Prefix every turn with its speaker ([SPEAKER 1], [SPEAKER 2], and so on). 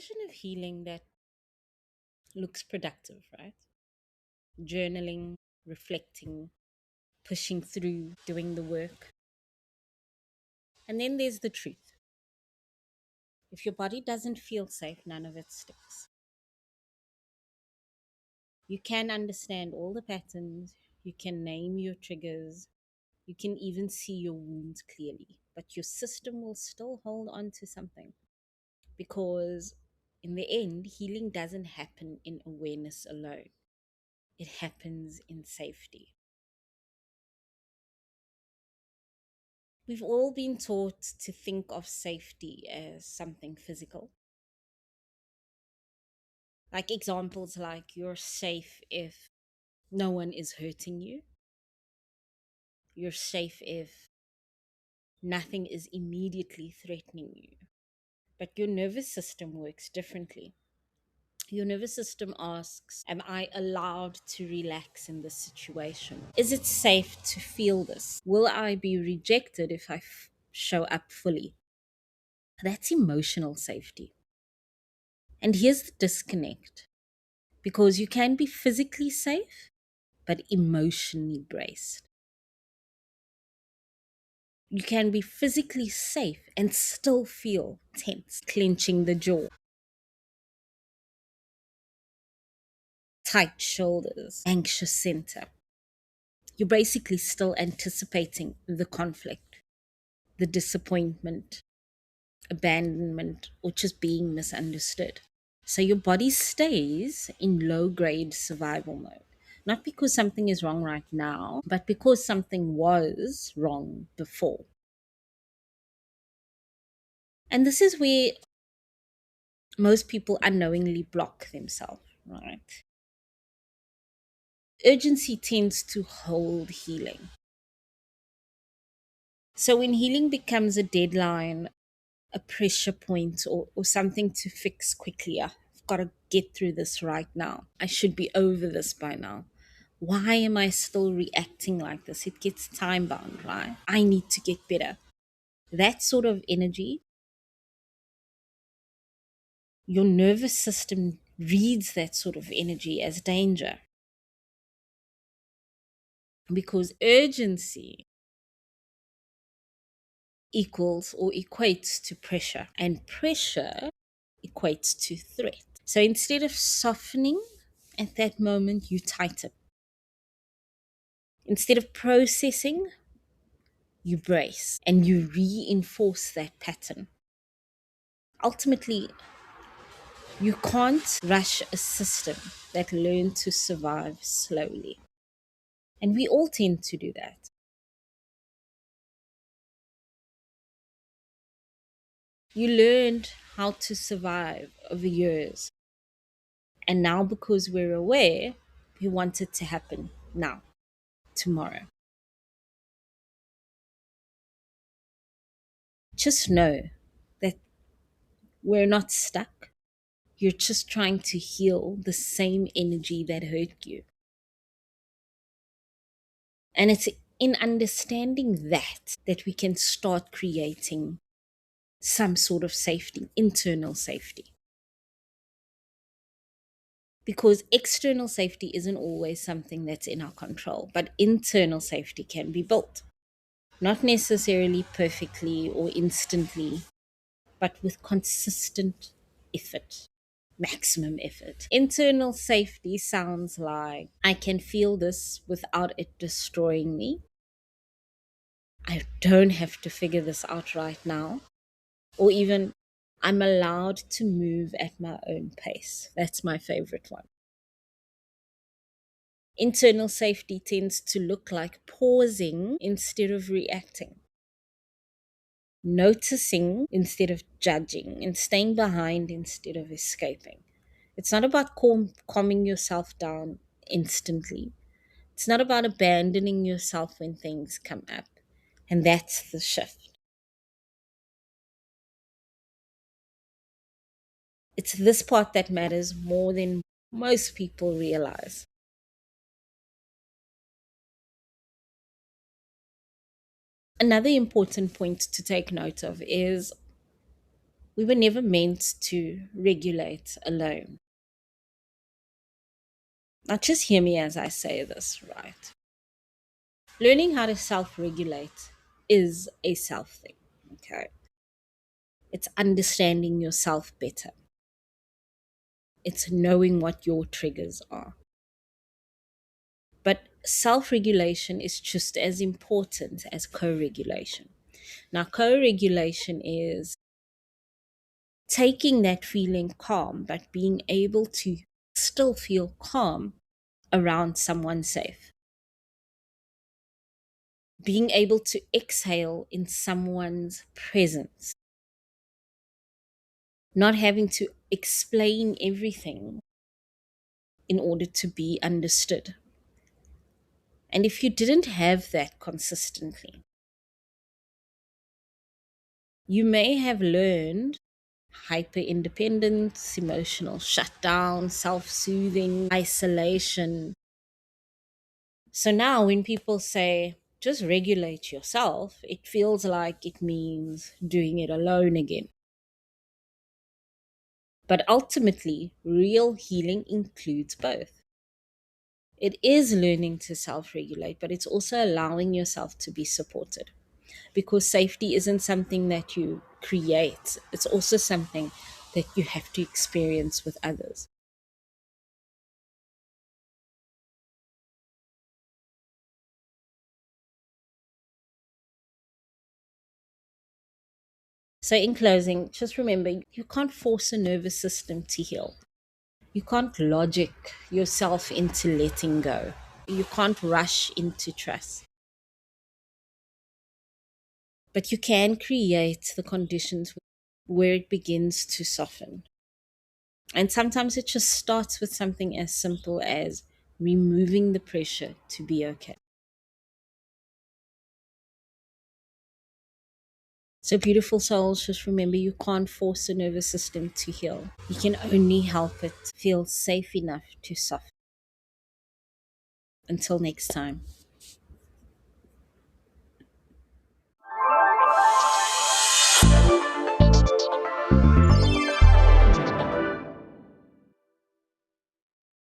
[SPEAKER 1] version of healing that looks productive, right? Journaling, reflecting, pushing through, doing the work. And then there's the truth. If your body doesn't feel safe, none of it sticks. You can understand all the patterns, you can name your triggers, you can even see your wounds clearly, but your system will still hold on to something because, in the end, healing doesn't happen in awareness alone, it happens in safety. We've all been taught to think of safety as something physical. Like examples like you're safe if no one is hurting you, you're safe if nothing is immediately threatening you. But your nervous system works differently. Your nervous system asks, am I allowed to relax in this situation? Is it safe to feel this? Will I be rejected if I show up fully? That's emotional safety. And here's the disconnect, because you can be physically safe, but emotionally braced. You can be physically safe and still feel tense, clenching the jaw, tight shoulders, anxious center. You're basically still anticipating the conflict, the disappointment, abandonment, or just being misunderstood. So your body stays in low grade survival mode. Not because something is wrong right now, but because something was wrong before. And this is where most people unknowingly block themselves, right? Urgency tends to hold healing. So when healing becomes a deadline, a pressure point, or something to fix quickly, I've got to get through this right now. I should be over this by now. Why am I still reacting like this? It gets time bound, right? I need to get better. That sort of energy, your nervous system reads that sort of energy as danger because urgency equals or equates to pressure, and pressure equates to threat. So instead of softening at that moment, you tighten. Instead of processing, you brace and you reinforce that pattern. Ultimately, you can't rush a system that learned to survive slowly. And we all tend to do that. You learned how to survive over years. And now, because we're aware, we want it to happen now, tomorrow. Just know that we're not stuck. You're just trying to heal the same energy that hurt you. And it's in understanding that we can start creating some sort of safety, internal safety. Because external safety isn't always something that's in our control, but internal safety can be built. Not necessarily perfectly or instantly, but with consistent effort, maximum effort. Internal safety sounds like I can feel this without it destroying me. I don't have to figure this out right now. Or even I'm allowed to move at my own pace. That's my favorite one. Internal safety tends to look like pausing instead of reacting, noticing instead of judging, and staying behind instead of escaping. It's not about calming yourself down instantly. It's not about abandoning yourself when things come up. And that's the shift. It's this part that matters more than most people realize. Another important point to take note of is We were never meant to regulate alone. Now, just hear me as I say this, right? Learning how to self regulate is a self thing, okay? It's understanding yourself better, it's knowing what your triggers are. But self regulation is just as important as co regulation. Now, co regulation is taking that feeling calm, but being able to still feel calm around someone safe. Being able to exhale in someone's presence, not having to explain everything in order to be understood. And if you didn't have that consistently, you may have learned hyper independence, emotional shutdown, self soothing, isolation. So now when people say, just regulate yourself, it feels like it means doing it alone again. But ultimately, real healing includes both. It is learning to self regulate, but it's also allowing yourself to be supported, because safety isn't something that you create, it's also something that you have to experience with others. So, in closing, just remember you can't force a nervous system to heal. You can't logic yourself into letting go. You can't rush into trust. But you can create the conditions where it begins to soften. And sometimes it just starts with something as simple as removing the pressure to be okay. So, beautiful souls, just remember you can't force the nervous system to heal. You can only help it feel safe enough to soften. Until next time.